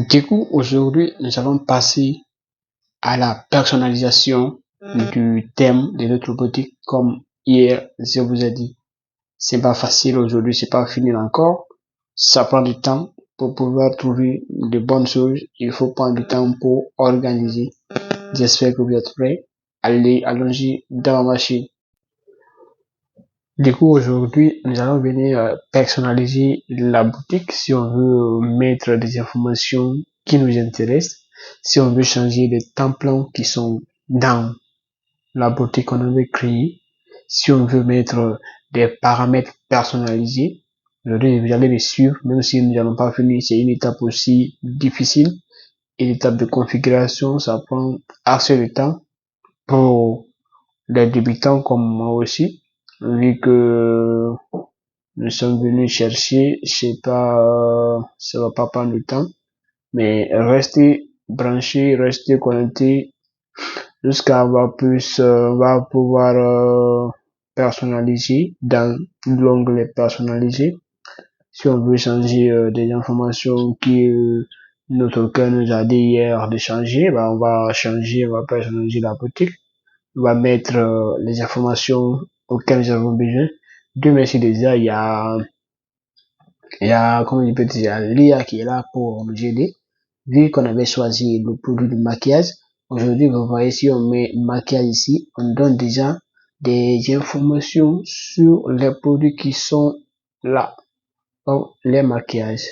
Du coup, aujourd'hui, nous allons passer à la personnalisation du thème de notre boutique. Comme hier, je vous ai dit, c'est pas facile aujourd'hui, c'est pas fini encore. Ça prend du temps pour pouvoir trouver de bonnes choses. Il faut prendre du temps pour organiser. J'espère que vous êtes prêts. Allez, allons-y dans la machine. Du coup, aujourd'hui, nous allons venir personnaliser la boutique si on veut mettre des informations qui nous intéressent, si on veut changer les templates qui sont dans la boutique qu'on veut créer, si on veut mettre des paramètres personnalisés. Aujourd'hui, vous allez les suivre, même si nous n'allons pas finir, c'est une étape aussi difficile. Une étape de configuration, ça prend assez de temps pour les débutants comme moi aussi, vu que nous sommes venus chercher, je sais pas, ça va pas prendre du temps, mais restez branchés, restez connectés jusqu'à avoir plus, on va pouvoir personnaliser dans l'onglet personnalisé. Si on veut changer des informations qui notre cœur nous a dit hier de changer, bah, on va changer, on va personnaliser la boutique. On va mettre les informations auxquelles nous avons besoin. Dieu merci déjà, comment on peut dire, l'IA qui est là pour nous aider. Vu qu'on avait choisi le produit de maquillage, aujourd'hui, vous voyez, si on met maquillage ici, on donne déjà des informations sur les produits qui sont là. Donc, les maquillages.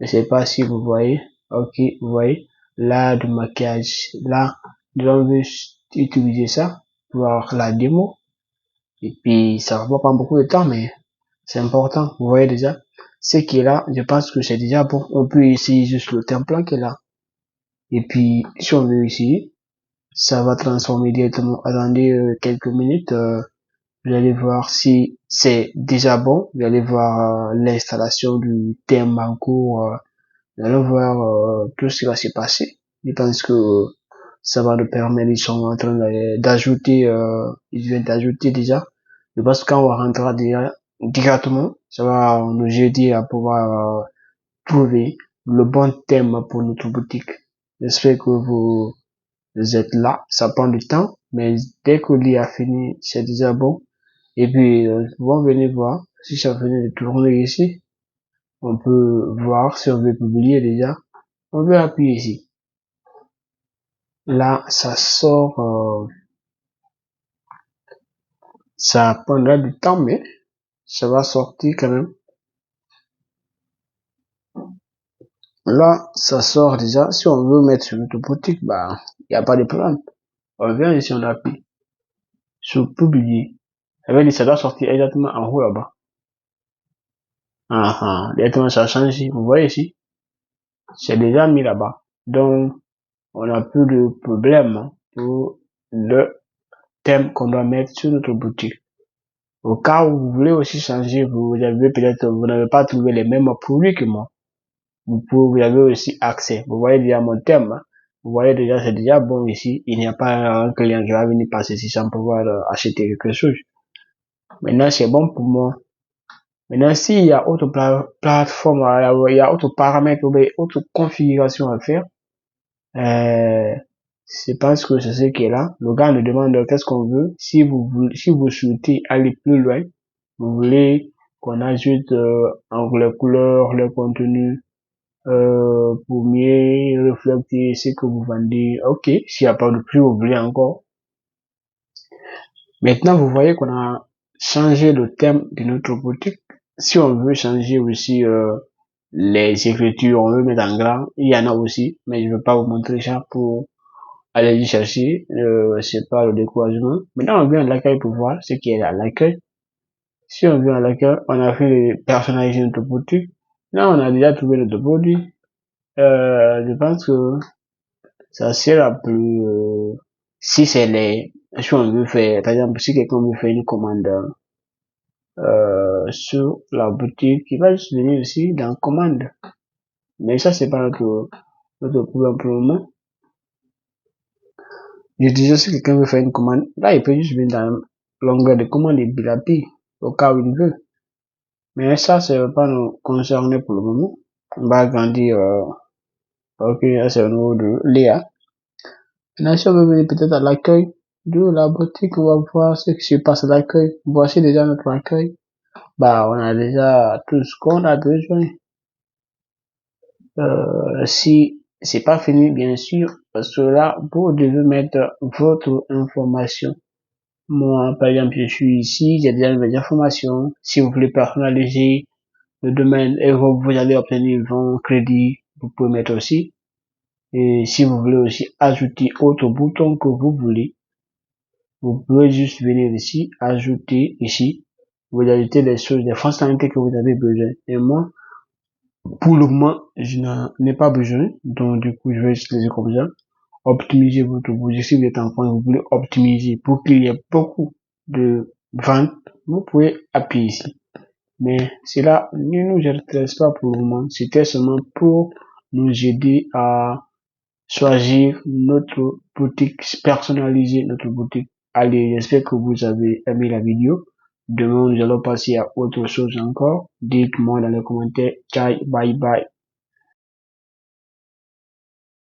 Je sais pas si vous voyez. Ok, vous voyez. Là, du maquillage. Là, nous allons utiliser ça pour voir la démo. Et puis, ça va pas prendre beaucoup de temps, mais c'est important. Vous voyez déjà. Ce qui est là, je pense que c'est déjà bon. On peut essayer juste le template qui est là. Et puis, si on veut essayer, ça va transformer directement. Attendez quelques minutes. Vous allez voir si c'est déjà bon. Vous allez voir l'installation du thème en cours. Nous allons voir tout ce qui va se passer. Je pense que ça va nous permettre, ils sont en train d'ajouter, ils viennent d'ajouter déjà. Je pense que quand on rentrera directement, ça va nous aider à pouvoir trouver le bon thème pour notre boutique. J'espère que vous êtes là. Ça prend du temps, mais dès que l'IA a fini, c'est déjà bon. Et puis, vous venez voir si ça venait de tourner ici. On peut voir si on veut publier déjà. On peut appuyer ici. Là, ça sort, ça prendra du temps, mais ça va sortir quand même. Là, ça sort déjà. Si on veut mettre sur notre boutique, bah, il n'y a pas de problème. On vient ici, on appuie sur publier. Ça doit sortir exactement en haut là-bas. Directement ça change ici. Vous voyez ici. C'est déjà mis là-bas. Donc, on n'a plus de problème pour le thème qu'on doit mettre sur notre boutique. Au cas où vous voulez aussi changer, vous avez peut-être, vous n'avez pas trouvé les mêmes produits que moi. Vous avez aussi accès. Vous voyez déjà mon thème. Vous voyez déjà, c'est déjà bon ici. Il n'y a pas un client qui va venir passer ici sans pouvoir acheter quelque chose. Maintenant, c'est bon pour moi. Maintenant, s'il y a autre plateforme, il y a autre paramètre, autre configuration à faire, je pense que c'est ce qui est là. Le gars nous demande qu'est-ce qu'on veut. Si vous souhaitez aller plus loin, vous voulez qu'on ajoute les couleurs, le contenu, pour mieux refléter ce que vous vendez. Ok, s'il n'y a pas de prix, vous voulez encore. Maintenant, vous voyez qu'on a changé le thème de notre boutique. Si on veut changer aussi les écritures, on veut mettre en grand, il y en a aussi, mais je ne vais pas vous montrer ça pour aller y chercher. C'est pas le découragement. Maintenant, on vient à l'accueil pour voir ce qui est à l'accueil. Si on vient à l'accueil, on a fait personnaliser notre boutique. Là, on a déjà trouvé notre produit. Je pense que ça sera plus, si c'est si on veut faire, par exemple, si quelqu'un veut faire une commande, sur la boutique, il va juste venir ici dans commande. Mais ça, c'est pas notre problème pour le moment. Je disais, si quelqu'un veut faire une commande, là, il peut juste venir dans l'onglet de commande et puis la paye, au cas où il veut. Mais ça, ça va pas nous concerner pour le moment. On va agrandir, Ok, là c'est au niveau de Léa. Maintenant, si on veut venir peut-être à l'accueil de la boutique, on va voir ce qui se passe à l'accueil. Voici déjà notre accueil. Bah, on a déjà tout ce qu'on a besoin. Si c'est pas fini, bien sûr, parce que là, vous devez mettre votre information. Moi, par exemple, je suis ici, j'ai déjà mes informations. Si vous voulez personnaliser le domaine et vous allez obtenir 20 crédits, vous pouvez mettre aussi. Et si vous voulez aussi ajouter autre bouton que vous voulez, vous pouvez juste venir ici, ajouter ici, vous ajoutez les choses, les fonctionnalités que vous avez besoin. Et moi, pour le moment, je n'en ai pas besoin. Donc, du coup, je vais utiliser comme ça. Optimiser votre budget. Si vous êtes en France, vous voulez optimiser pour qu'il y ait beaucoup de ventes, vous pouvez appuyer ici. Mais cela ne nous intéresse pas pour le moment. C'était seulement pour nous aider à choisir notre boutique, personnaliser notre boutique. Allez, j'espère que vous avez aimé la vidéo. Demain, nous allons passer à autre chose encore. Dites-moi dans les commentaires. Ciao, bye bye.